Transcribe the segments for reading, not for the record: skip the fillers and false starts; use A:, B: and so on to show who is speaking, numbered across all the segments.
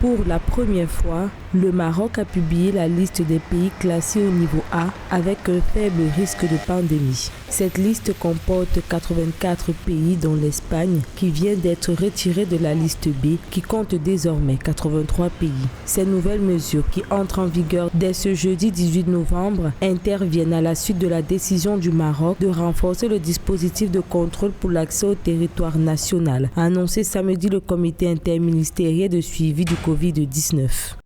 A: Pour la première fois, le Maroc a publié la liste des pays classés au niveau A avec un faible risque de pandémie. Cette liste comporte 84 pays dont l'Espagne qui vient d'être retirée de la liste B qui compte désormais 83 pays. Ces nouvelles mesures qui entrent en vigueur dès ce jeudi 18 novembre interviennent à la suite de la décision du Maroc de renforcer le dispositif de contrôle pour l'accès au territoire national, a annoncé samedi le comité interministériel de suivi du Covid-19.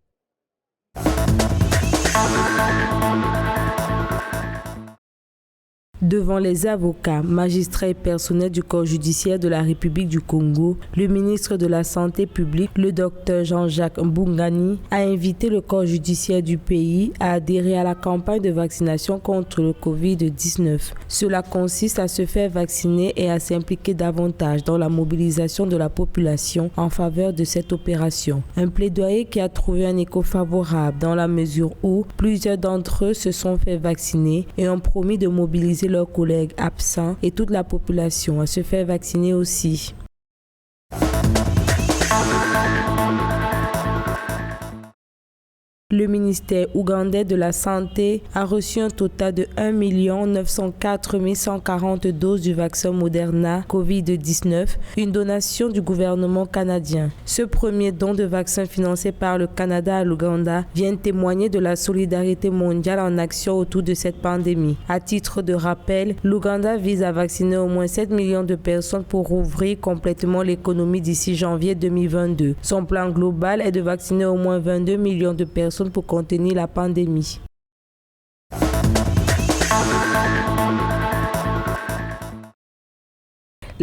A: Devant les avocats, magistrats et personnels du corps judiciaire de la République du Congo, le ministre de la Santé publique, le docteur Jean-Jacques Mbungani, a invité le corps judiciaire du pays à adhérer à la campagne de vaccination contre le Covid-19. Cela consiste à se faire vacciner et à s'impliquer davantage dans la mobilisation de la population en faveur de cette opération. Un plaidoyer qui a trouvé un écho favorable dans la mesure où plusieurs d'entre eux se sont fait vacciner et ont promis de mobiliser leurs collègues absents et toute la population à se faire vacciner aussi. Le ministère ougandais de la Santé a reçu un total de 1 904 140 doses du vaccin Moderna Covid-19, une donation du gouvernement canadien. Ce premier don de vaccin financé par le Canada à l'Ouganda vient témoigner de la solidarité mondiale en action autour de cette pandémie. À titre de rappel, l'Ouganda vise à vacciner au moins 7 millions de personnes pour rouvrir complètement l'économie d'ici janvier 2022. Son plan global est de vacciner au moins 22 millions de personnes pour contenir la pandémie.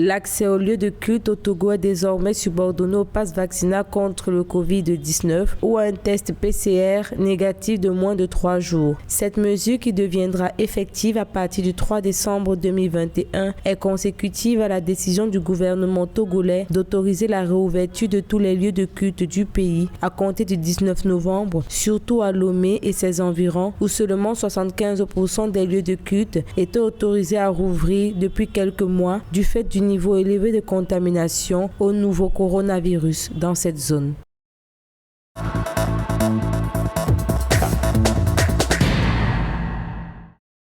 A: L'accès aux lieux de culte au Togo est désormais subordonné au pass vaccinal contre le Covid-19 ou à un test PCR négatif de moins de 3 jours. Cette mesure, qui deviendra effective à partir du 3 décembre 2021, est consécutive à la décision du gouvernement togolais d'autoriser la réouverture de tous les lieux de culte du pays à compter du 19 novembre, surtout à Lomé et ses environs, où seulement 75% des lieux de culte étaient autorisés à rouvrir depuis quelques mois du fait du niveau élevé de contamination au nouveau coronavirus dans cette zone.